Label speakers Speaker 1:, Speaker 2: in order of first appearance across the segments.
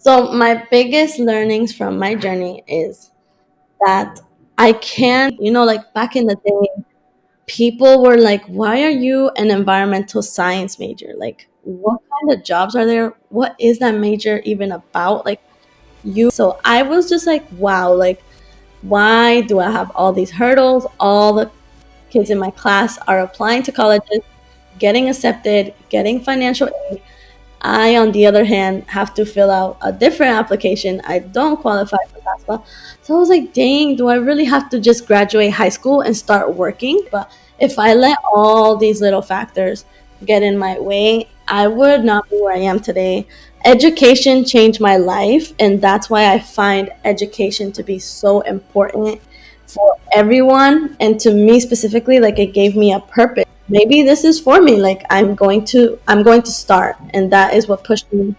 Speaker 1: So my biggest learnings from my journey is that I can't, like back in the day, people were like, why are you an environmental science major? Like, what kind of jobs are there? What is that major even about? Like, so I was just like, wow, like, why do I have all these hurdles? All the kids in my class are applying to colleges, getting accepted, getting financial aid. I, on the other hand, have to fill out a different application. I don't qualify for FAFSA. So I was like, dang, do I really have to just graduate high school and start working? But if I let all these little factors get in my way, I would not be where I am today. Education changed my life, and that's why I find education to be so important for everyone. And to me specifically, like it gave me a purpose. Maybe this is for me. Like I'm going to start, and that is what pushed me.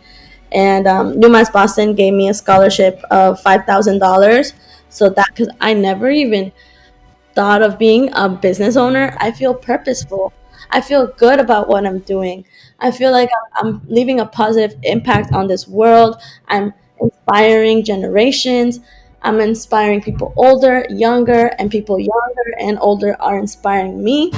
Speaker 1: And UMass Boston gave me a scholarship of $5,000. So that because I never even thought of being a business owner, I feel purposeful. I feel good about what I'm doing. I feel like I'm leaving a positive impact on this world. I'm inspiring generations. I'm inspiring people older, younger, and people younger and older are inspiring me.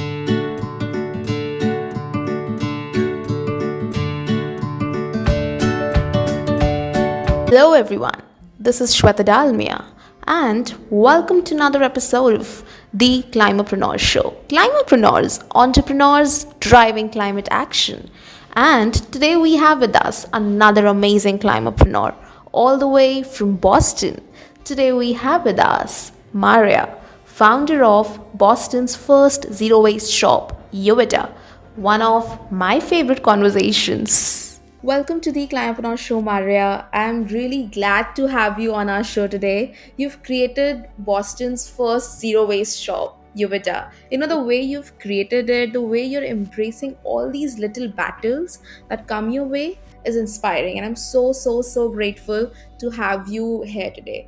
Speaker 2: Hello everyone, this is Shweta Dalmia and welcome to another episode of the Climapreneur Show. Climapreneurs, entrepreneurs driving climate action. And today we have with us another amazing climapreneur all the way from Boston. Today we have with us Maria, founder of Boston's first zero waste shop, Uvita, one of my favorite conversations. Welcome to the Climapreneur Show, Maria. I'm really glad to have you on our show today. You've created Boston's first zero waste shop, Uvita. You know, the way you've created it, the way you're embracing all these little battles that come your way is inspiring. And I'm so grateful to have you here today.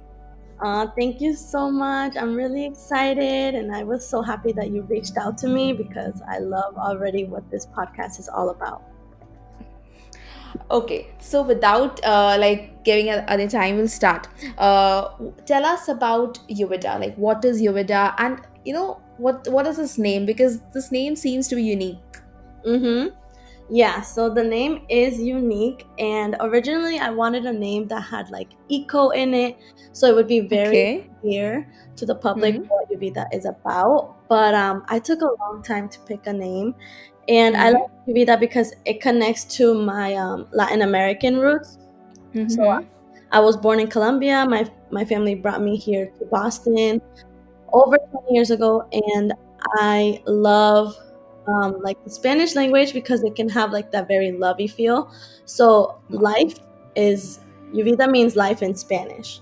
Speaker 1: Thank you so much. I'm really excited, and I was so happy that you reached out to me because I love already what this podcast is all about.
Speaker 2: Okay, so without giving other time, we'll start. Tell us about Uvida. Like, what is Uvida, and what is this name? Because this name seems to be unique.
Speaker 1: Mm-hmm. Yeah, so the name is unique, and originally I wanted a name that had like eco in it, so it would be very
Speaker 2: Okay.
Speaker 1: clear to the public
Speaker 2: Hmm.
Speaker 1: what Uvida is about. But I took a long time to pick a name, and I
Speaker 2: Hmm.
Speaker 1: like Uvida because it connects to my Latin American roots. So
Speaker 2: Hmm.
Speaker 1: I was born in Colombia. My family brought me here to Boston over 20 years ago, and I love like the Spanish language because it can have like that very lovey feel. So
Speaker 2: Wow.
Speaker 1: life is vida means life in Spanish,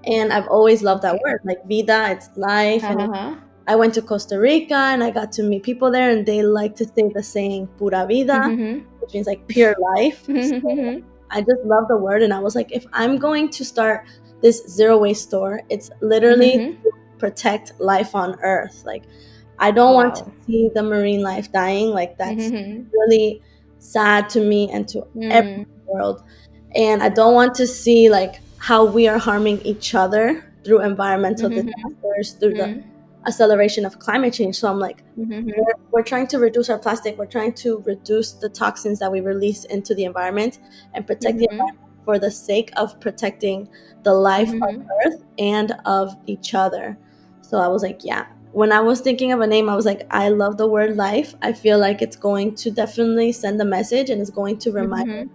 Speaker 1: and I've always loved that
Speaker 2: Okay.
Speaker 1: word. Like vida, it's life, and
Speaker 2: Uh-huh.
Speaker 1: I went to Costa Rica and I got to meet people there, and they like to say the saying "pura vida,"
Speaker 2: Hmm.
Speaker 1: which means like pure life. So
Speaker 2: Hmm.
Speaker 1: I just love the word, and I was like, if I'm going to start this zero waste store, it's literally
Speaker 2: Hmm.
Speaker 1: to protect life on Earth. Like, I don't want to
Speaker 2: Wow.
Speaker 1: see the marine life dying. Like, that's
Speaker 2: Hmm.
Speaker 1: really sad to me and to everyone
Speaker 2: Hmm.
Speaker 1: in the world. And I don't want to see like how we are harming each other through environmental
Speaker 2: Hmm.
Speaker 1: disasters, through the acceleration of climate change. So I'm like,
Speaker 2: Hmm.
Speaker 1: we're trying to reduce our plastic. We're trying to reduce the toxins that we release into the environment and protect the
Speaker 2: Hmm.
Speaker 1: environment for the sake of protecting the life of
Speaker 2: Hmm.
Speaker 1: Earth and of each other. So I was like, yeah. When I was thinking of a name, I was like, I love the word life. I feel like it's going to definitely send a message and it's going to remind
Speaker 2: Hmm.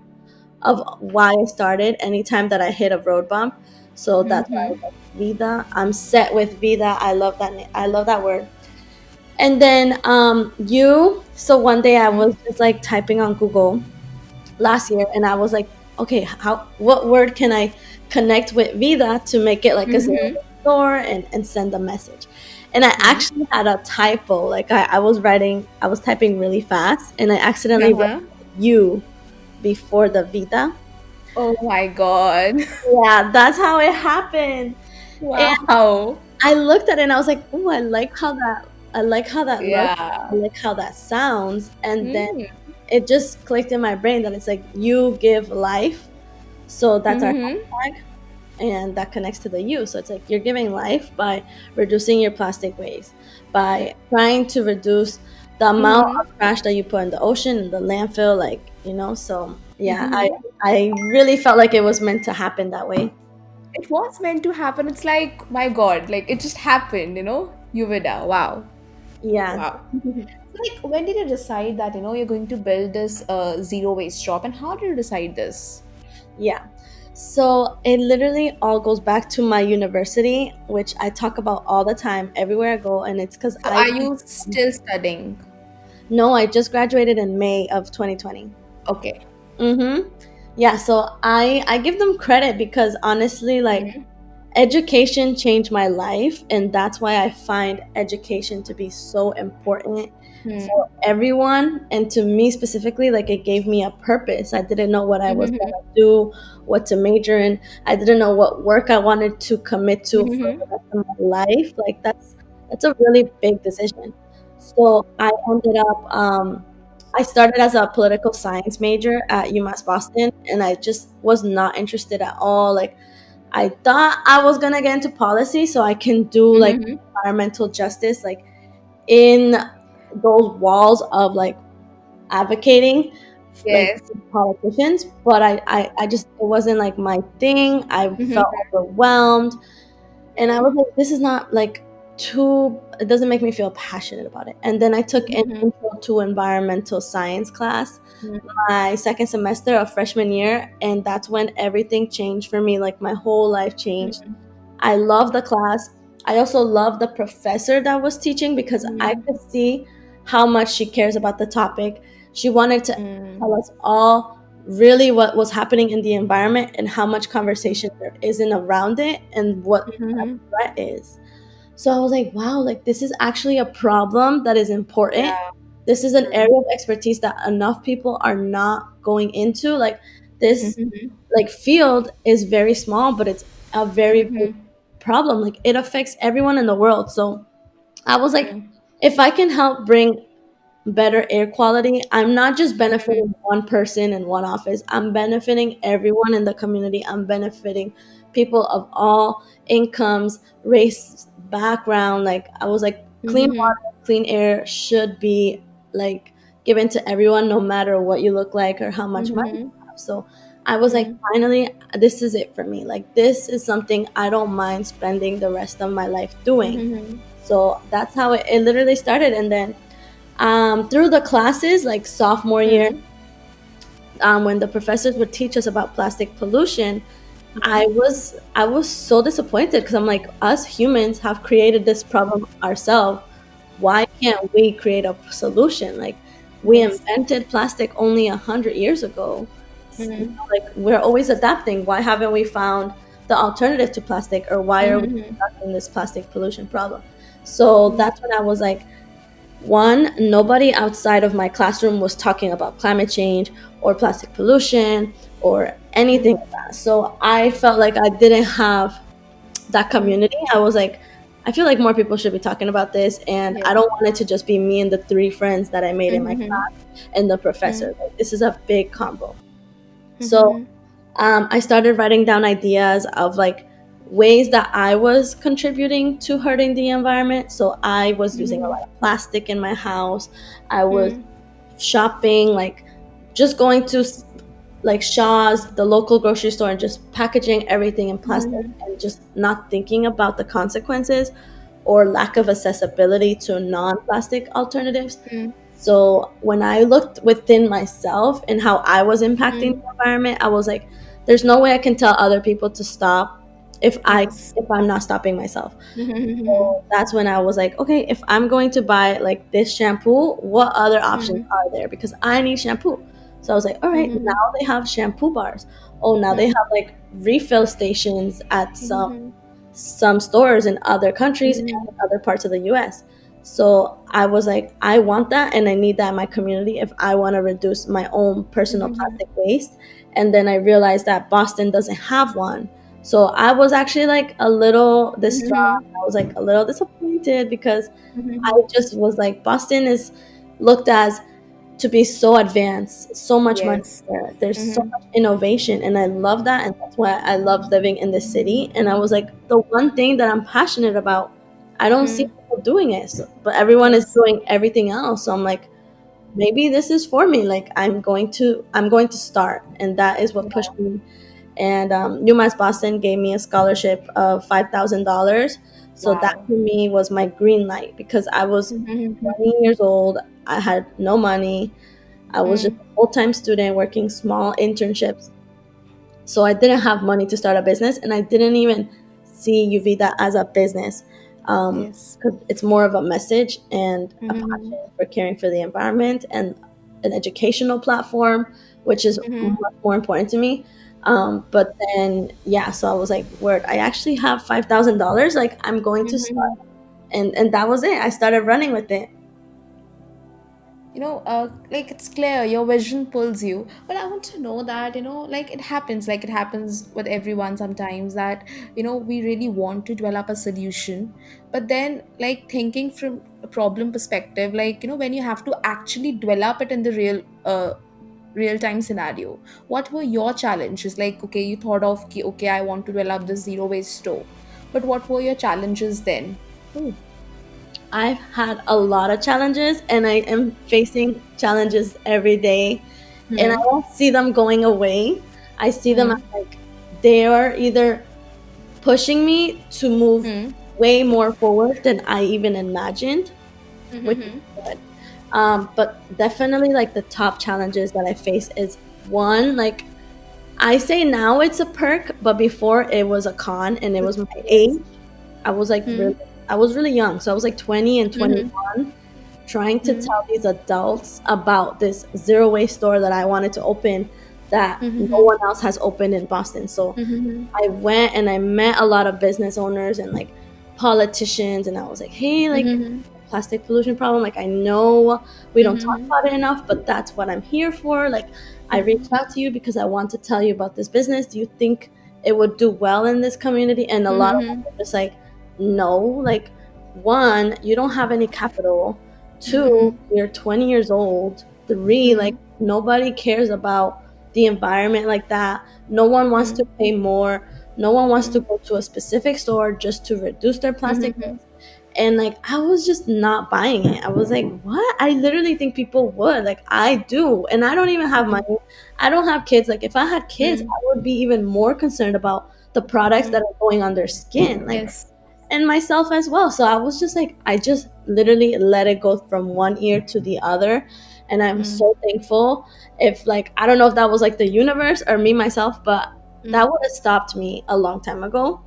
Speaker 1: of why I started anytime that I hit a road bump. So that's why I was
Speaker 2: Hmm.
Speaker 1: like, Vida. I'm set with Vida. I love that. I love that word. And then so one day I was just like typing on Google last year, and I was like, okay, what word can I connect with Vida to make it like a zero
Speaker 2: Hmm.
Speaker 1: store and send a message? And I
Speaker 2: Hmm.
Speaker 1: actually had a typo. Like I was typing really fast, and I accidentally wrote
Speaker 2: Uh-huh.
Speaker 1: you before the Vida.
Speaker 2: Oh my God.
Speaker 1: Yeah, that's how it happened. And
Speaker 2: Wow.
Speaker 1: I looked at it and I was like, "Oh, I like how that looks.
Speaker 2: Yeah.
Speaker 1: I like how that sounds." And then
Speaker 2: Hmm.
Speaker 1: it just clicked in my brain that it's like you give life So that's our
Speaker 2: Mm-hmm.
Speaker 1: hashtag, and that connects to the U. So it's like you're giving life by reducing your plastic waste, by trying to reduce the amount
Speaker 2: Mm-hmm.
Speaker 1: of trash that you put in the ocean and the landfill, like, so yeah, I
Speaker 2: Mm-hmm.
Speaker 1: I really felt like it was meant to happen that way.
Speaker 2: It was meant to happen. It's like, my God, like it just happened, Uvida. Wow.
Speaker 1: Yeah.
Speaker 2: Wow. So, like, when did you decide that, you're going to build this zero waste shop, and how did you decide this?
Speaker 1: Yeah. So it literally all goes back to my university, which I talk about all the time everywhere I go, and it's because
Speaker 2: So, are you still studying?
Speaker 1: no, I just graduated in May of 2020.
Speaker 2: Okay.
Speaker 1: Mm-hmm. Yeah, so I give them credit because honestly, like,
Speaker 2: Mm-hmm.
Speaker 1: education changed my life, and that's why I find education to be so important for everyone, and to me specifically. Like, it gave me a purpose. I didn't know what I was
Speaker 2: Mm-hmm.
Speaker 1: going to do, what to major in. I didn't know what work I wanted to commit to for
Speaker 2: Mm-hmm.
Speaker 1: the rest of my life. Like, that's a really big decision. So I ended up I started as a political science major at UMass Boston, and I just was not interested at all. Like, I thought I was gonna get into policy so I can do like
Speaker 2: Mm-hmm.
Speaker 1: environmental justice, like in those walls of like advocating, like
Speaker 2: Yes.
Speaker 1: politicians. But I just, it wasn't like my thing. I felt
Speaker 2: Mm-hmm.
Speaker 1: overwhelmed, and I was like, this is not like too. It doesn't make me feel passionate about it. And then I took an
Speaker 2: Mm-hmm.
Speaker 1: intro to environmental science class my second semester of freshman year, and that's when everything changed for me. Like, my whole life changed. I love the class. I also love the professor that was teaching because I
Speaker 2: Mm-hmm.
Speaker 1: could see how much she cares about the topic. She wanted to tell us all really what was happening in the environment and how much conversation there isn't around it and what that
Speaker 2: Mm-hmm.
Speaker 1: threat is. So I was like, wow, like, this is actually a problem that is important.
Speaker 2: Yeah.
Speaker 1: This is an area of expertise that enough people are not going into. Like, this
Speaker 2: Mm-hmm.
Speaker 1: like field is very small, but it's a very big
Speaker 2: Mm-hmm.
Speaker 1: problem. Like, it affects everyone in the world. So I was like, if I can help bring better air quality, I'm not just benefiting one person in one office. I'm benefiting everyone in the community. I'm benefiting people of all incomes, race, background. Like, I was like, clean
Speaker 2: Mm-hmm.
Speaker 1: water, clean air should be like given to everyone, no matter what you look like or how much money you
Speaker 2: Mm-hmm.
Speaker 1: have. So I was like, finally, this is it for me. Like, this is something I don't mind spending the rest of my life doing.
Speaker 2: Mm-hmm.
Speaker 1: So that's how it literally started. And then through the classes, like sophomore year,
Speaker 2: Mm-hmm.
Speaker 1: when the professors would teach us about plastic pollution, I was so disappointed because I'm like, us humans have created this problem ourselves. Why can't we create a solution? Like, we
Speaker 2: Yes.
Speaker 1: invented plastic only 100 years ago.
Speaker 2: Mm-hmm.
Speaker 1: Like, we're always adapting. Why haven't we found the alternative to plastic, or why are we
Speaker 2: Mm-hmm.
Speaker 1: stuck in this plastic pollution problem? So that's when I was like, one, nobody outside of my classroom was talking about climate change or plastic pollution or anything like that. So I felt like I didn't have that community. I was like, I feel like more people should be talking about this, and
Speaker 2: Yes.
Speaker 1: I don't want it to just be me and the three friends that I made in my
Speaker 2: Mm-hmm.
Speaker 1: class and the professor. Like, this is a big combo. So
Speaker 2: Mm-hmm.
Speaker 1: I started writing down ideas of like ways that I was contributing to hurting the environment. So I was using a lot of plastic in my house. I was
Speaker 2: Mm-hmm.
Speaker 1: shopping, like just going to like Shaw's, the local grocery store, and just packaging everything in plastic
Speaker 2: Mm-hmm.
Speaker 1: and just not thinking about the consequences or lack of accessibility to non plastic alternatives. So when I looked within myself and how I was impacting
Speaker 2: Mm-hmm.
Speaker 1: the environment, I was like, there's no way I can tell other people to stop
Speaker 2: Yes.
Speaker 1: if I'm not stopping myself.
Speaker 2: Mm-hmm.
Speaker 1: So that's when I was like, okay, if I'm going to buy like this shampoo, what other options are there? Because I need shampoo. So I was like, all right,
Speaker 2: Mm-hmm.
Speaker 1: now they have shampoo bars. Oh, now they have like refill stations at
Speaker 2: Mm-hmm.
Speaker 1: some stores in other countries and
Speaker 2: Mm-hmm.
Speaker 1: in other parts of the US. So I was like, I want that and I need that in my community if I want to reduce my own personal
Speaker 2: Mm-hmm.
Speaker 1: plastic waste. And then I realized that Boston doesn't have one. So I was actually like a little distraught. I was like a little disappointed because I
Speaker 2: Mm-hmm.
Speaker 1: just was like, Boston is looked as to be so advanced, so much money
Speaker 2: Yes.
Speaker 1: there. There's so
Speaker 2: Mm-hmm.
Speaker 1: much innovation, and I love that, and that's why I love living in this city. And I was like, the one thing that I'm passionate about, I don't see
Speaker 2: Mm.
Speaker 1: people doing it, but everyone is
Speaker 2: Yes.
Speaker 1: doing everything else. So I'm like, maybe this is for me. Like I'm going to start, and that is what
Speaker 2: Yeah.
Speaker 1: pushed me. And UMass Boston gave me a scholarship of $5,000. So that
Speaker 2: Wow.
Speaker 1: for me was my green light because I was
Speaker 2: Mm-hmm.
Speaker 1: 20 years old. I had no money. I was just
Speaker 2: Mm.
Speaker 1: a full-time student working small internships. So I didn't have money to start a business, and I didn't even see Uvida as a business,
Speaker 2: Yes.
Speaker 1: because it's more of a message and a
Speaker 2: Mm-hmm.
Speaker 1: passion for caring for the environment and an educational platform, which is
Speaker 2: Mm-hmm.
Speaker 1: much more important to me. But then, yeah, so I was like, word, I actually have $5,000. Like, I'm going to start.
Speaker 2: Mm-hmm.
Speaker 1: And that was it. I started running with it.
Speaker 2: Like it's clear your vision pulls you, but I want to know that, like it happens with everyone sometimes, that we really want to develop a solution, but then, like, thinking from a problem perspective, like, when you have to actually develop it in the real time scenario, what were your challenges? Like, okay, you thought of, okay, I want to develop this zero waste store, but what were your challenges then?
Speaker 1: I've had a lot of challenges, and I am facing challenges every day, and I
Speaker 2: Hmm.
Speaker 1: don't see them going away. I see them as
Speaker 2: Hmm.
Speaker 1: like they are either pushing me to move
Speaker 2: Hmm.
Speaker 1: way more forward than I even imagined, which is
Speaker 2: Hmm.
Speaker 1: good. But definitely, like the top challenges that I face is one, like I say now it's a perk, but before it was a con, and it was my
Speaker 2: Yes.
Speaker 1: age. I was like
Speaker 2: Hmm.
Speaker 1: really, I was really young, so I was like 20 and
Speaker 2: Hmm.
Speaker 1: 21, trying to
Speaker 2: Hmm.
Speaker 1: tell these adults about this zero waste store that I wanted to open that no
Speaker 2: Hmm.
Speaker 1: one else has opened in Boston. So
Speaker 2: Hmm.
Speaker 1: I went and I met a lot of business owners and like politicians, and I was like, hey, like
Speaker 2: Hmm.
Speaker 1: plastic pollution problem. Like, I know we don't talk
Speaker 2: Hmm.
Speaker 1: about it enough, but that's what I'm here for. Like, I reached out to you because I want to tell you about this business. Do you think it would do well in this community? And a lot of them
Speaker 2: Hmm.
Speaker 1: were just like, no. Like, one, you don't have any capital. Two,
Speaker 2: Hmm.
Speaker 1: you're 20 years old. Three, like
Speaker 2: Hmm.
Speaker 1: nobody cares about the environment like that. No one wants to pay more. No one wants to go to a specific store just to reduce their plastic
Speaker 2: Hmm.
Speaker 1: waste. And like I was just not buying it. I was like, what? I literally think people would. Like I do. And I don't even have money. I don't have kids. Like if I had kids,
Speaker 2: Hmm.
Speaker 1: I would be even more concerned about the products that are going on their skin. Like,
Speaker 2: Yes.
Speaker 1: and myself as well. So I was just like, I just literally let it go from one ear to the other. And I'm
Speaker 2: Mm.
Speaker 1: so thankful. If like, I don't know if that was like the universe or me myself, but that
Speaker 2: Mm.
Speaker 1: would have stopped me a long time ago.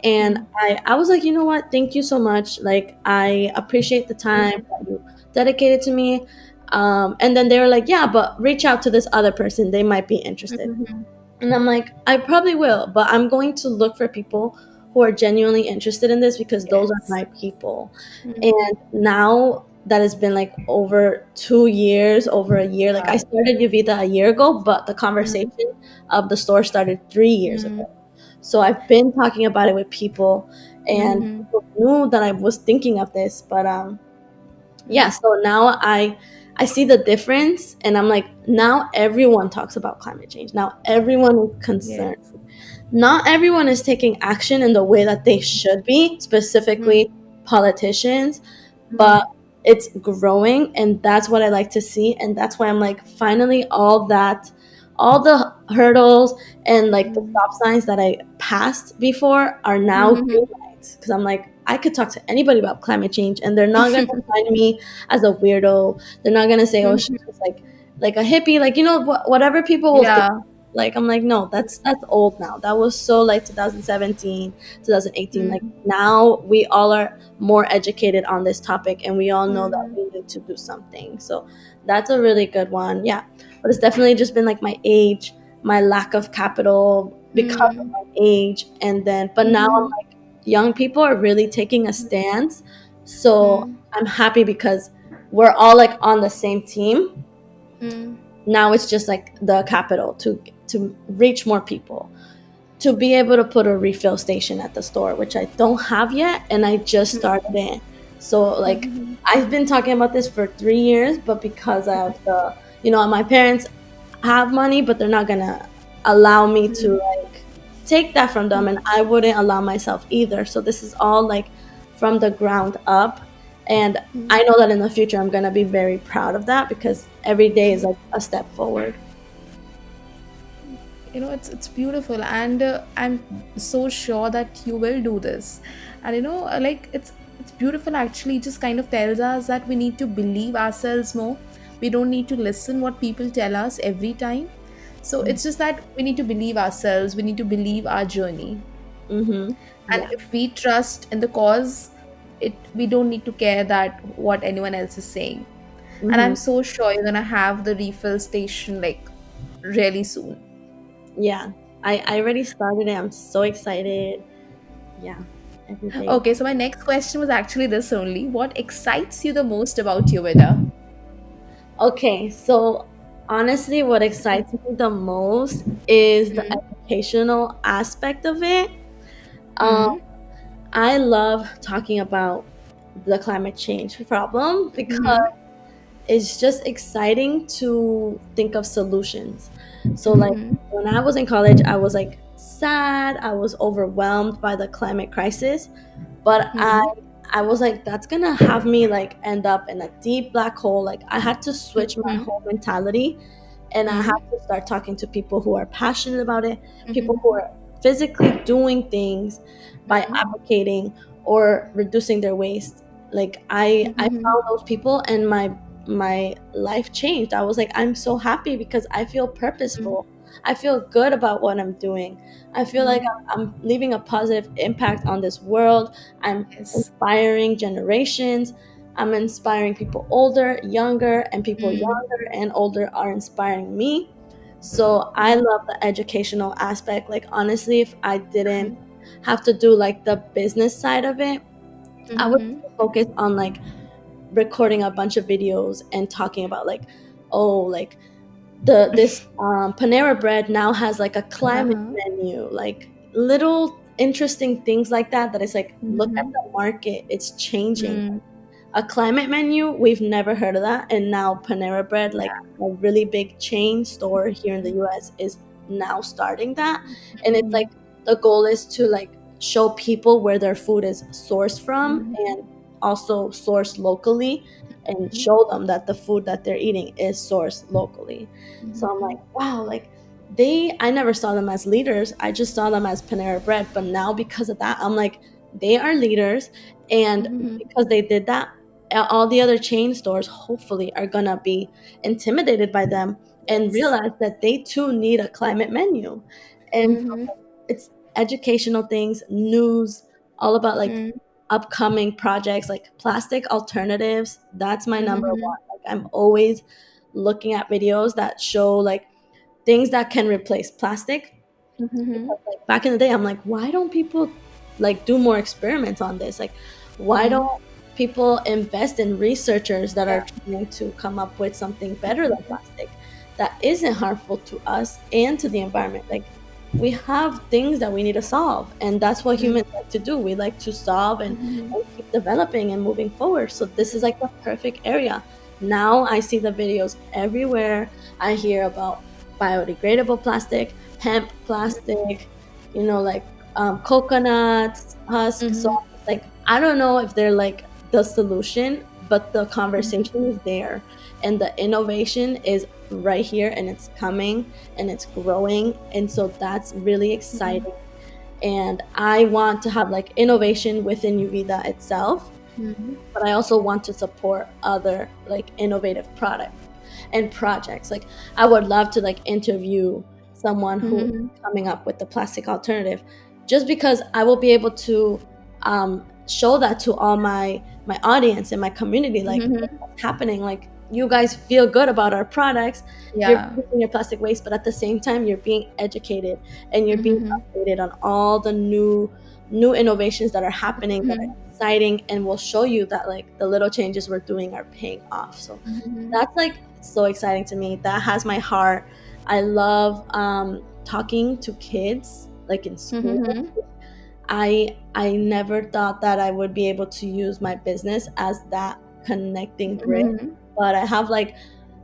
Speaker 1: And
Speaker 2: Mm.
Speaker 1: I was like, you know what? Thank you so much. Like, I appreciate the time that you dedicated to me. And then they were like, yeah, but reach out to this other person. They might be interested.
Speaker 2: Mhm.
Speaker 1: And I'm like, I probably will, but I'm going to look for people who are genuinely interested in this because those are
Speaker 2: Yes.
Speaker 1: my people.
Speaker 2: Mm.
Speaker 1: And now that has been like over 2 years, over a year. Like I
Speaker 2: Wow.
Speaker 1: started Uvita a year ago, but the
Speaker 2: Mm.
Speaker 1: conversation of the store started 3 years
Speaker 2: Mm.
Speaker 1: ago. So I've been talking about it with people, and
Speaker 2: Mhm.
Speaker 1: people knew that I was thinking of this. But yeah,
Speaker 2: Mm.
Speaker 1: so now I see the difference, and I'm like, now everyone talks about climate change. Now everyone is concerned.
Speaker 2: Yes.
Speaker 1: Not everyone is taking action in the way that they should be,
Speaker 2: Mm.
Speaker 1: specifically politicians, but
Speaker 2: Mm.
Speaker 1: it's growing, and that's what I like to see. And that's why I'm like, finally, all the hurdles and like the
Speaker 2: Mm.
Speaker 1: stop signs that I passed before are now green
Speaker 2: Mhm.
Speaker 1: lights, because I'm like, I could talk to anybody about climate change, and they're not gonna find me as a weirdo. They're not gonna say, oh, she's
Speaker 2: Mhm.
Speaker 1: just like a hippie, like, whatever people will think.
Speaker 2: Yeah.
Speaker 1: Like, I'm like, no, that's old now. That was so like 2017, 2018. Like,
Speaker 2: Mm.
Speaker 1: now we all are more educated on this topic, and we all know that
Speaker 2: Mm.
Speaker 1: we need to do something. So that's a really good one. Yeah. But it's definitely just been like my age, my lack of capital because of
Speaker 2: Mm.
Speaker 1: my age. And then, but now I'm
Speaker 2: Mhm.
Speaker 1: like, young people are really taking a stance. So
Speaker 2: Mm.
Speaker 1: I'm happy because we're all like on the same team.
Speaker 2: Mm.
Speaker 1: Now it's just like the capital to reach more people, to be able to put a refill station at the store, which I don't have yet, and I just
Speaker 2: Mm.
Speaker 1: started it. So like
Speaker 2: Mm-hmm.
Speaker 1: I've been talking about this for 3 years, but because of the, my parents have money, but they're not gonna allow me to like take that from them, and I wouldn't allow myself either. So this is all like from the ground up, and I know that in the future I'm gonna be very proud of that because every day is like a step forward.
Speaker 2: It's beautiful, and I'm so sure that you will do this. And like it's beautiful. Actually, it just kind of tells us that we need to believe ourselves more. We don't need to listen what people tell us every time. So it's just that we need to believe ourselves. We need to believe our journey.
Speaker 1: Mm-hmm.
Speaker 2: And
Speaker 1: Yeah.
Speaker 2: if we trust in the cause, it we don't need to care that what anyone else is saying. And
Speaker 1: Mm-hmm.
Speaker 2: I'm so sure you're gonna have the refill station like really soon.
Speaker 1: Yeah. I already started it. I'm so excited. Yeah. Every day.
Speaker 2: Okay, so my next question was actually this only. What excites you the most about your weather?
Speaker 1: Okay, so honestly, what excites me the most is the
Speaker 2: Mm-hmm.
Speaker 1: educational aspect of it. Um,
Speaker 2: Mm-hmm.
Speaker 1: I love talking about the climate change problem because
Speaker 2: Mm-hmm.
Speaker 1: it's just exciting to think of solutions. So, like,
Speaker 2: Mm-hmm.
Speaker 1: when I was in college, I was like sad, I was overwhelmed by the climate crisis, but I was like, that's gonna have me like end up in a deep black hole. Like, I had to switch my
Speaker 2: Mm-hmm.
Speaker 1: whole mentality, and I had to start talking to people who are passionate about it, people who are physically doing things by advocating or reducing their waste. Like I
Speaker 2: Mm-hmm.
Speaker 1: found those people, and my life changed. I was like, I'm so happy because I feel purposeful. I feel good about what I'm doing. I feel like I'm leaving a positive impact on this world. I'm
Speaker 2: Yes.
Speaker 1: inspiring generations. I'm inspiring people older, younger, and people
Speaker 2: Mm-hmm.
Speaker 1: younger and older are inspiring me. So I love the educational aspect. Like, honestly, if I didn't have to do like the business side of it, I would
Speaker 2: Mm-hmm.
Speaker 1: focus on like recording a bunch of videos and talking about like, oh, like this Panera bread now has like a climate
Speaker 2: Uh-huh.
Speaker 1: menu, like little interesting things like that. That it's like, look at
Speaker 2: Mm-hmm.
Speaker 1: the market, it's changing.
Speaker 2: Mm.
Speaker 1: A climate menu, we've never heard of that, and now Panera bread, like a really big chain store here in the US, is now starting that. And it's like the goal is to like show people where their food is sourced from, and also sourced locally, and show them that the food that they're eating is sourced locally. So I'm like, wow, like I never saw them as leaders, I just saw them as Panera bread. But now because of that, I'm like, they are leaders, and
Speaker 2: Mm-hmm.
Speaker 1: because they did that, all the other chain stores hopefully are gonna be intimidated by them and
Speaker 2: Yes.
Speaker 1: realize that they too need a climate menu. And
Speaker 2: Mm-hmm.
Speaker 1: it's educational things, news, all about like upcoming projects, like plastic alternatives. That's my number
Speaker 2: Mm-hmm.
Speaker 1: one. Like, I'm always looking at videos that show like things that can replace plastic.
Speaker 2: Mm-hmm.
Speaker 1: Because like back in the day, I'm like, why don't people like do more experiments on this? Like, why
Speaker 2: Mm-hmm.
Speaker 1: don't people invest in researchers that
Speaker 2: Yeah.
Speaker 1: are trying to come up with something better than plastic that isn't harmful to us and to the environment? Like, we have things that we need to solve, and that's what humans like to do. We like to solve
Speaker 2: Mm-hmm.
Speaker 1: and keep developing and moving forward. So this is like the perfect area. Now I see the videos everywhere. I hear about biodegradable plastic, hemp plastic, like coconut husk. So
Speaker 2: Mm-hmm.
Speaker 1: like, I don't know if they're like the solution, but the
Speaker 2: Mm-hmm.
Speaker 1: conversation is there, and the innovation is right here, and it's coming, and it's growing, and so that's really exciting. And I want to have like innovation within Uvida itself,
Speaker 2: Mm-hmm.
Speaker 1: but I also want to support other like innovative product and projects. Like, I would love to like interview someone who is
Speaker 2: Mm-hmm.
Speaker 1: coming up with the plastic alternative, just because I will be able to show that to all my audience and my community. Like,
Speaker 2: Mm-hmm.
Speaker 1: what's happening? Like, you guys feel good about our products. You're
Speaker 2: Yeah.
Speaker 1: reducing your plastic waste, but at the same time, you're being educated and you're being
Speaker 2: Mm-hmm.
Speaker 1: updated on all the new innovations that are happening that are exciting, and will show you that like the little changes we're doing are paying off. So
Speaker 2: Mm-hmm.
Speaker 1: that's like so exciting to me. That has my heart. I love talking to kids like in school.
Speaker 2: Mm-hmm.
Speaker 1: I never thought that I would be able to use my business as that connecting bridge.
Speaker 2: Mm-hmm.
Speaker 1: But I have like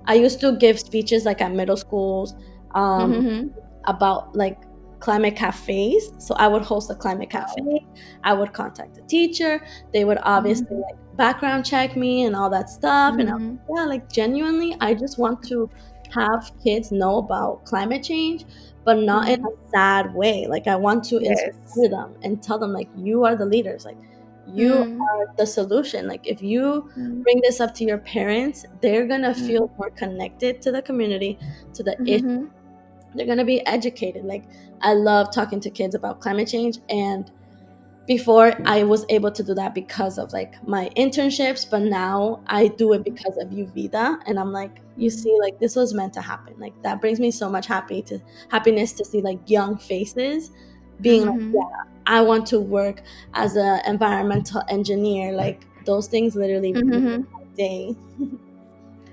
Speaker 1: I used to give speeches like at middle schools, um,
Speaker 2: Mm-hmm.
Speaker 1: about like climate cafes. So I would host a climate cafe.
Speaker 2: Wow.
Speaker 1: I would contact the teacher. They would obviously
Speaker 2: Mm-hmm.
Speaker 1: like background check me and all that stuff. And I was
Speaker 2: Mm-hmm.
Speaker 1: like, yeah, like genuinely, I just want to have kids know about climate change, but not in
Speaker 2: Mm-hmm.
Speaker 1: a sad way. Like I want to
Speaker 2: Yes.
Speaker 1: inspire them and tell them like you are the leaders. Like you
Speaker 2: Mm-hmm.
Speaker 1: are the solution. Like if you bring this up to your parents, they're gonna feel more connected to the community, to the issue.
Speaker 2: Mm-hmm.
Speaker 1: They're gonna be educated. Like I love talking to kids about climate change, and before I was able to do that because of like my internships, but now I do it because of Uvida, and I'm like, you see, like this was meant to happen. Like that brings me so much happiness to see like young faces being like,
Speaker 2: Mm-hmm.
Speaker 1: yeah, I want to work as an environmental engineer. Like those things literally make
Speaker 2: Mm-hmm.
Speaker 1: my day.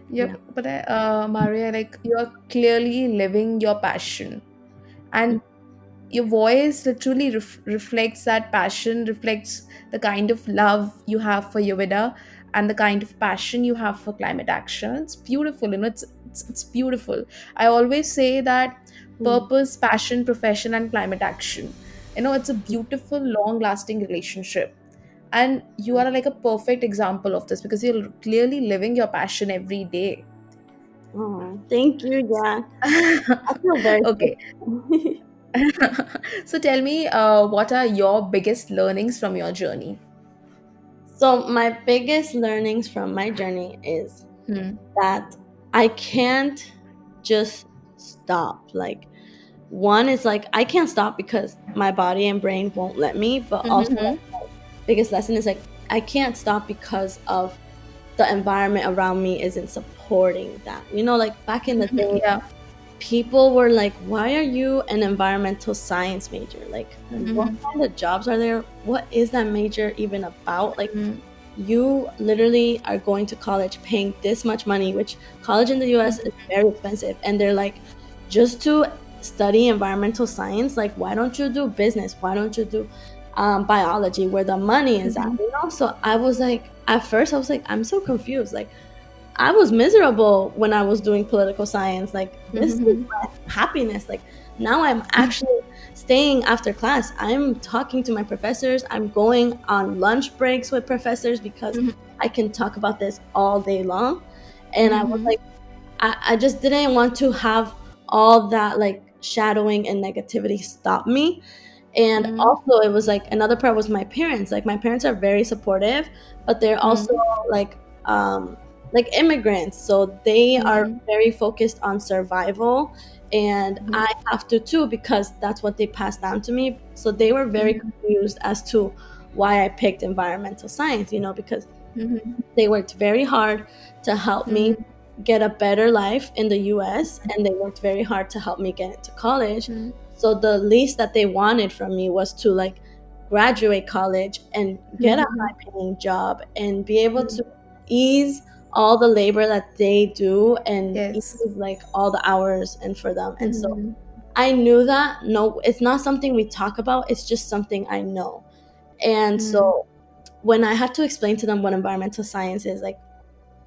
Speaker 1: Yeah.
Speaker 2: Yep, but Maria, like you are clearly living your passion, and your voice literally reflects that passion, reflects the kind of love you have for Yovida and the kind of passion you have for climate action. It's beautiful, it's beautiful. I always say that
Speaker 1: Mm.
Speaker 2: purpose, passion, profession, and climate action. It's a beautiful, long-lasting relationship. And you are like a perfect example of this because you're clearly living your passion every day.
Speaker 1: Oh, thank you. Yeah, I feel very
Speaker 2: Okay.
Speaker 1: special.
Speaker 2: So tell me, what are your biggest learnings from your journey?
Speaker 1: So my biggest learnings from my journey is
Speaker 2: Hmm.
Speaker 1: that I can't just stop. Like one is like I can't stop because my body and brain won't let me, but also
Speaker 2: Mm-hmm.
Speaker 1: biggest lesson is like I can't stop because of the environment around me isn't supporting that. Like back in the day,
Speaker 2: Yeah.
Speaker 1: people were like, why are you an environmental science major? Like what
Speaker 2: Mm-hmm.
Speaker 1: kind of jobs are there? What is that major even about? Like
Speaker 2: Mm-hmm.
Speaker 1: you literally are going to college paying this much money, which college in the US is very expensive. And they're like, just to study environmental science, like, why don't you do business? Why don't you do biology where the money is at?
Speaker 2: Mm-hmm.
Speaker 1: So I was like, at first, I was like, I'm so confused. Like, I was miserable when I was doing political science. Like, this is
Speaker 2: Mm-hmm.
Speaker 1: my happiness. Like, now I'm actually staying after class. I'm talking to my professors. I'm going on lunch breaks with professors because I can talk about this all day long. And I was
Speaker 2: Mm-hmm.
Speaker 1: like, I just didn't want to have all that like shadowing and negativity stop me. And also, it was like another part was my parents. Like, my parents are very supportive, but they're also like, like immigrants. So they are
Speaker 2: Mm-hmm.
Speaker 1: very focused on survival. And I have to too, because that's what they passed down to me. So they were very confused as to why I picked environmental science, because
Speaker 2: Mm-hmm.
Speaker 1: they worked very hard to help me
Speaker 2: Mm-hmm.
Speaker 1: get a better life in the US, and they worked very hard to help me get into college. So the least that they wanted from me was to like graduate college and get a
Speaker 2: Mm-hmm.
Speaker 1: high paying job and be able to ease all the labor that they do and ease
Speaker 2: Yes.
Speaker 1: like all the hours and for them. And so
Speaker 2: Mm-hmm.
Speaker 1: I knew that no, it's not something we talk about, it's just something I know. And so when I had to explain to them what environmental science is, like,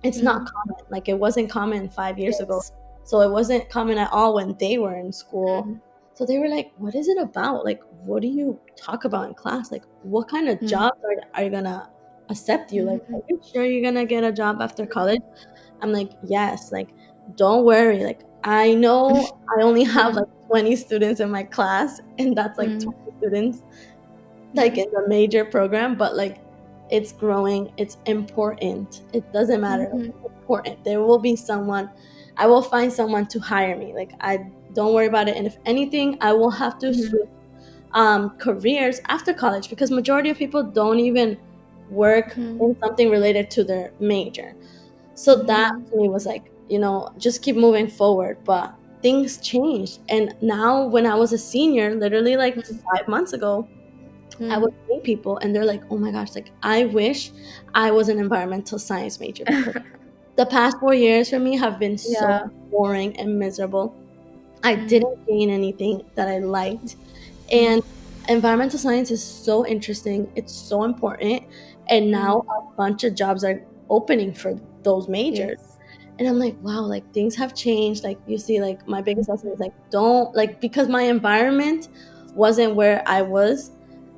Speaker 1: it's not
Speaker 2: Mm-hmm.
Speaker 1: common. Like, it wasn't common 5 years ago.
Speaker 2: Yes.
Speaker 1: So it wasn't common at all when they were in school. So they were like, what is it about? Like, what do you talk about in class? Like, what kind of jobs are you gonna accept you? Like, are you sure you're gonna get a job after college? I'm like, yes. Like, don't worry. Like, I know I only have like 20 students in my class, and that's like 20 students like in the major program, but like it's growing, it's important. It doesn't matter. Like, it's important. There will be someone, I will find someone to hire me. Like, I don't worry about it. And if anything, I will have to switch careers after college, because majority of people don't even work in something related to their major. So that to me was like, just keep moving forward. But things changed. And now when I was a senior, literally like 5 months ago, I would meet people and they're like, oh my gosh, like I wish I was an environmental science major, because the past 4 years for me have been so
Speaker 2: Yeah.
Speaker 1: boring and miserable. I didn't gain anything that I liked. And environmental science is so interesting. It's so important. And now a bunch of jobs are opening for those majors.
Speaker 2: Yes.
Speaker 1: And I'm like, wow, like things have changed. Like you see, like my biggest lesson is like, don't like, because my environment wasn't where I was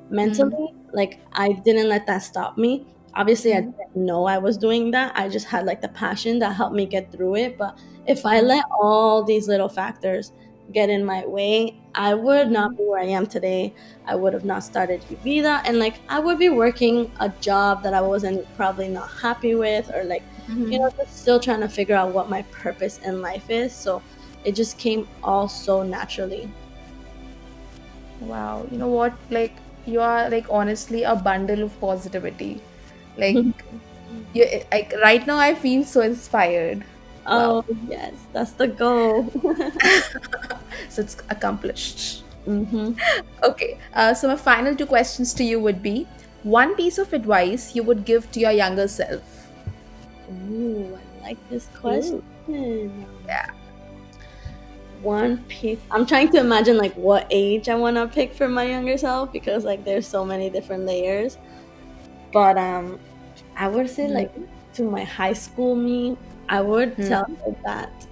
Speaker 1: mentally, like I didn't let that stop me. Obviously, I didn't know I was doing that. I just had like the passion that helped me get through it. But if I let all these little factors get in my way, I would not be where I am today. I would have not started Uvida, and like I would be working a job that I wasn't probably not happy with, or like, just still trying to figure out what my purpose in life is. So it just came all so naturally.
Speaker 2: Wow, you know what? Like, you are like honestly a bundle of positivity. Like, you like right now, I feel so inspired. Wow.
Speaker 1: Oh, yes, that's the goal.
Speaker 2: So it's accomplished.
Speaker 1: hmm
Speaker 2: Okay. So my final two questions to you would be one piece of advice you would give to your younger self.
Speaker 1: Ooh, I like this question.
Speaker 2: Ooh. Yeah.
Speaker 1: One piece. I'm trying to imagine like what age I want to pick for my younger self, because like there's so many different layers. But I would say like to my high school me, I would tell
Speaker 2: Hmm.
Speaker 1: her that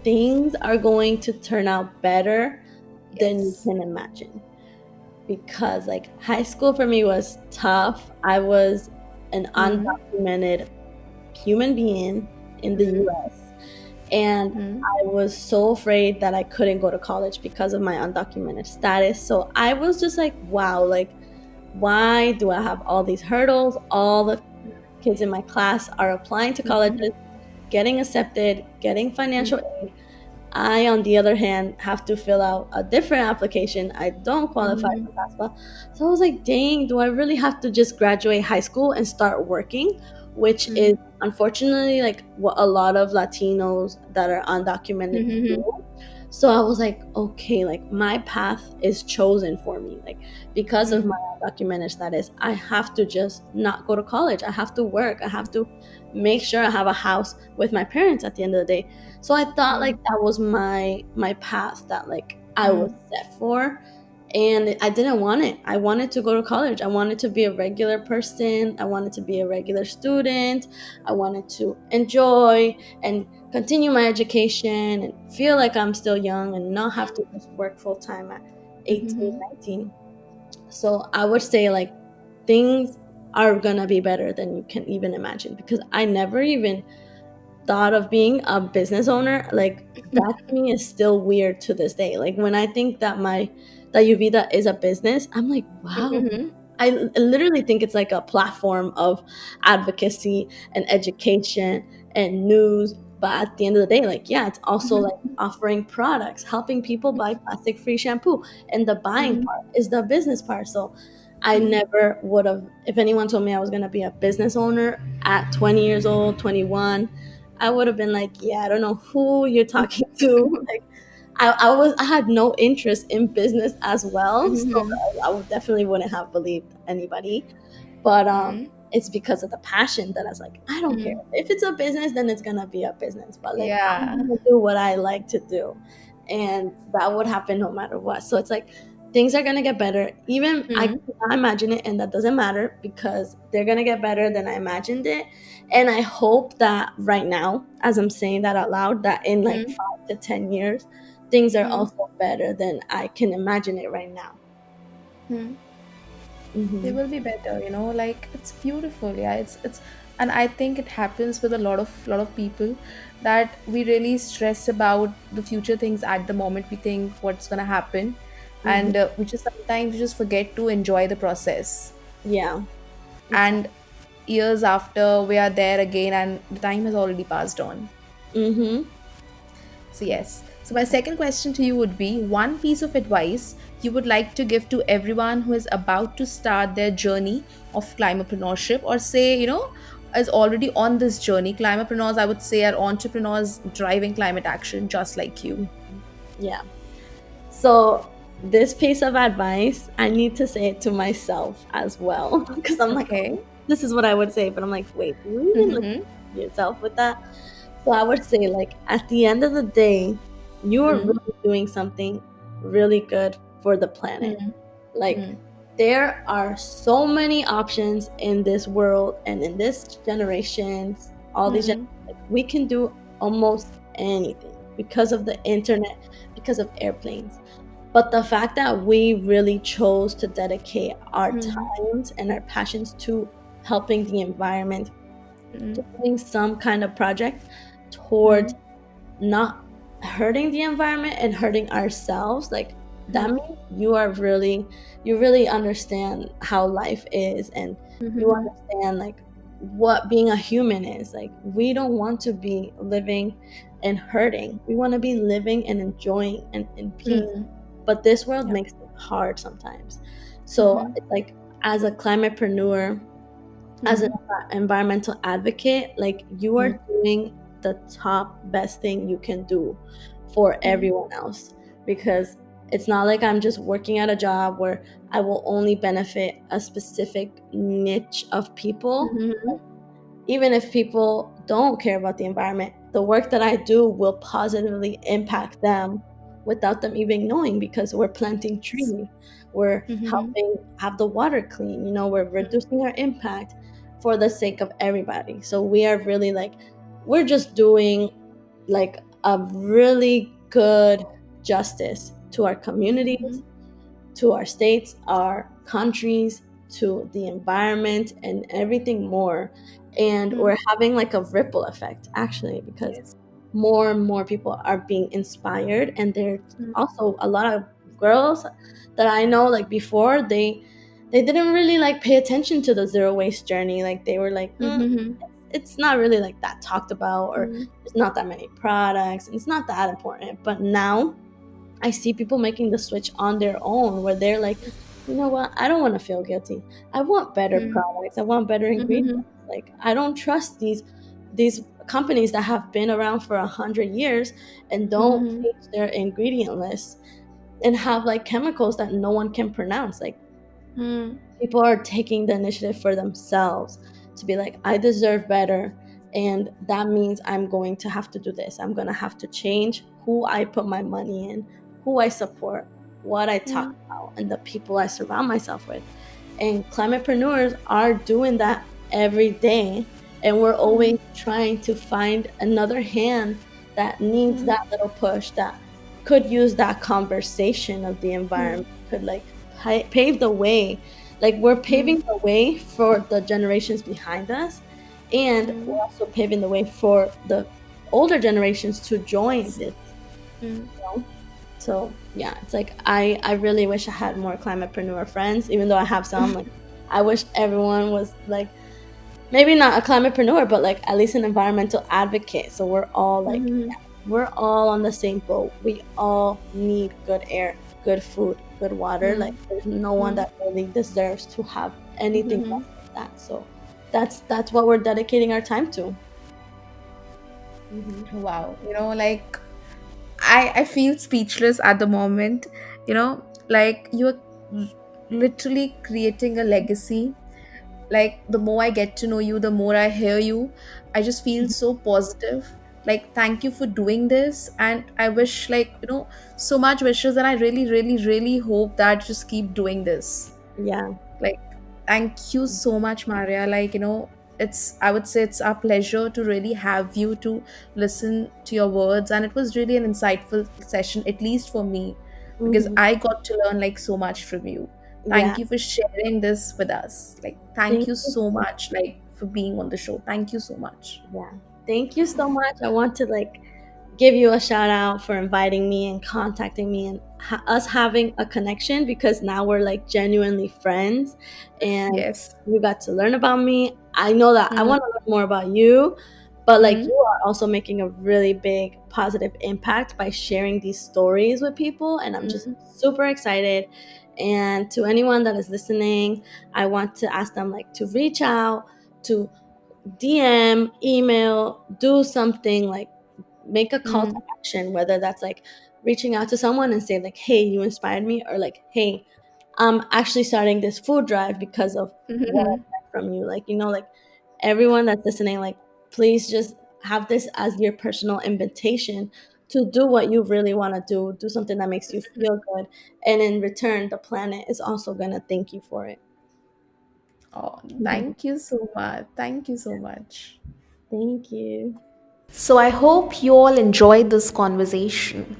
Speaker 1: things are going to turn out better than you
Speaker 2: Yes.
Speaker 1: can imagine. Because like high school for me was tough. I was an
Speaker 2: Hmm.
Speaker 1: undocumented human being in the
Speaker 2: Hmm.
Speaker 1: US, and
Speaker 2: Hmm.
Speaker 1: I was so afraid that I couldn't go to college because of my undocumented status. So I was just like, wow, like why do I have all these hurdles? All the kids in my class are applying to colleges, getting accepted, getting financial aid. I, on the other hand, have to fill out a different application. I don't qualify
Speaker 2: Hmm.
Speaker 1: for FAFSA. So I was like, dang, do I really have to just graduate high school and start working? Which is unfortunately like what a lot of Latinos that are undocumented
Speaker 2: Hmm.
Speaker 1: do. So I was like, okay, like my path is chosen for me. Like because of my undocumented status, I have to just not go to college. I have to work. I have to make sure I have a house with my parents at the end of the day. So I thought like that was my path that like I was set for, and I didn't want it. I wanted to go to college. I wanted to be a regular person. I wanted to be a regular student. I wanted to enjoy and continue my education and feel like I'm still young and not have to just work full time at 18, 19. So I would say like things are gonna be better than you can even imagine, because I never even thought of being a business owner. Like that to me is still weird to this day. Like when I think that that Uvida is a business, I'm like, wow. Literally think it's like a platform of advocacy and education and news. But at the end of the day, like, yeah, it's also like offering products, helping people buy plastic free shampoo. And the buying part is the business part. So I never would have, if anyone told me I was going to be a business owner at 20 years old, 21, I would have been like, yeah, I don't know who you're talking to. Like, I had no interest in business as well, so I would definitely wouldn't have believed anybody. But it's because of the passion that I was like, I don't care if it's a business, then it's gonna be a business. But like, I'm
Speaker 2: Yeah.
Speaker 1: gonna do what I like to do, and that would happen no matter what. So it's like things are gonna get better. Even I cannot imagine it, and that doesn't matter because they're gonna get better than I imagined it. And I hope that right now, as I'm saying that out loud, that in like 5 to 10 years, things are also better than I can imagine it right now.
Speaker 2: They
Speaker 1: hmm
Speaker 2: will be better, like it's beautiful. Yeah, it's and I think it happens with a lot of people that we really stress about the future things at the moment. We think what's going to happen,
Speaker 1: hmm
Speaker 2: and we just forget to enjoy the process.
Speaker 1: Yeah,
Speaker 2: And
Speaker 1: exactly.
Speaker 2: years after, we are there again and the time has already passed on.
Speaker 1: hmm
Speaker 2: So, yes. So, my second question to you would be one piece of advice you would like to give to everyone who is about to start their journey of climapreneurship, or say, is already on this journey. Climapreneurs, I would say, are entrepreneurs driving climate action just like you.
Speaker 1: Yeah. So this piece of advice, I need to say it to myself as well, because I'm like,
Speaker 2: Okay.
Speaker 1: oh, this is what I would say, but I'm like, wait, do you even listen to yourself with that? So I would say, like, at the end of the day, you are really doing something really good for the planet. Like, there are so many options in this world and in this generations, all these like, we can do almost anything because of the internet, because of airplanes. But the fact that we really chose to dedicate our times and our passions to helping the environment, doing some kind of project towards not hurting the environment and hurting ourselves, like, that means you really understand how life is, and you understand like what being a human is. Like, we don't want to be living and hurting. We want to be living and enjoying and in peace. But this world
Speaker 2: Yeah.
Speaker 1: makes it hard sometimes. So it's like, as a climatepreneur, as an environmental advocate, like, you are doing the top best thing you can do for everyone else, because it's not like I'm just working at a job where I will only benefit a specific niche of people. Even if people don't care about the environment, the work that I do will positively impact them without them even knowing, because we're planting trees, we're helping have the water clean, we're reducing our impact for the sake of everybody. So we are really like, we're just doing like a really good justice to our communities, to our states, our countries, to the environment, and everything more. And we're having like a ripple effect, actually, because
Speaker 2: Yes.
Speaker 1: more and more people are being inspired. And there's also a lot of girls that I know, like, before they didn't really like pay attention to the zero waste journey. Like, they were like, it's not really like that talked about, or there's not that many products and it's not that important. But now I see people making the switch on their own, where they're like, you know what? I don't want to feel guilty. I want better products. I want better ingredients. Like, I don't trust these companies that have been around for 100 years and don't change their ingredient list and have like chemicals that no one can pronounce. Like, people are taking the initiative for themselves to be like, I deserve better, and that means I'm going to have to do this. I'm going to have to change who I put my money in, who I support, what I talk about, and the people I surround myself with. And climatepreneurs are doing that every day, and we're always trying to find another hand that needs that little push, that could use that conversation of the environment, could like pave the way. Like, we're paving the way for the generations behind us, and we're also paving the way for the older generations to join this, you know? So yeah, it's like, I really wish I had more climatepreneur friends, even though I have some. Like, I wish everyone was like, maybe not a climatepreneur, but like at least an environmental advocate. So we're all like, we're all on the same boat. We all need good air, good food, good water. Like, there's no one that really deserves to have anything less than that. So that's what we're dedicating our time to.
Speaker 2: Wow. Like, I feel speechless at the moment. Like, you're literally creating a legacy. Like, the more I get to know you, the more I hear you, I just feel so positive. Like, thank you for doing this, and I wish, like, so much wishes, and I really, really, really hope that you just keep doing this.
Speaker 1: Yeah.
Speaker 2: Like, thank you so much, Maria. Like, I would say it's our pleasure to really have you to listen to your words. And it was really an insightful session, at least for me, because
Speaker 1: Hmm.
Speaker 2: I got to learn like so much from you.
Speaker 1: Yeah.
Speaker 2: Thank you for sharing this with us. Like, thank
Speaker 1: Thank
Speaker 2: you
Speaker 1: you.
Speaker 2: so much, like, for being on the show. Thank you so much.
Speaker 1: Yeah. Thank you so much. I want to like give you a shout out for inviting me and contacting me, and us having a connection, because now we're like genuinely friends, and
Speaker 2: Yes.
Speaker 1: you got to learn about me. I know that I
Speaker 2: Mm-hmm.
Speaker 1: want to learn more about you, but like,
Speaker 2: Mm-hmm.
Speaker 1: you are also making a really big positive impact by sharing these stories with people, and I'm just super excited. And to anyone that is listening, I want to ask them like to reach out, to DM, email, do something, like make a call to action, whether that's like reaching out to someone and say like, hey, you inspired me, or like, hey, I'm actually starting this food drive because of what I
Speaker 2: Mm-hmm.
Speaker 1: read from you. Like, like, everyone that's listening, like, please just have this as your personal invitation to do what you really want to do something that makes you feel good, and in return the planet is also going to thank you for it.
Speaker 2: Oh,
Speaker 1: Mhm.
Speaker 2: thank you so much. Thank you so much.
Speaker 1: Thank you.
Speaker 2: So, I hope you all enjoyed this conversation.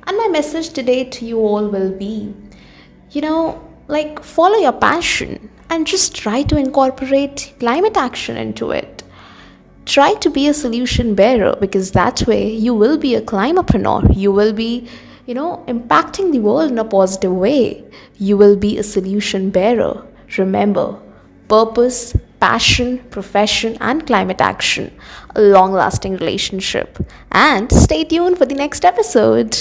Speaker 2: And my message today to you all will be, follow your passion and just try to incorporate climate action into it. Try to be a solution bearer, because that way you will be a climapreneur. You will be, impacting the world in a positive way. You will be a solution bearer. Remember, purpose, passion, profession, and climate action, a long lasting relationship. And stay tuned for the next episode.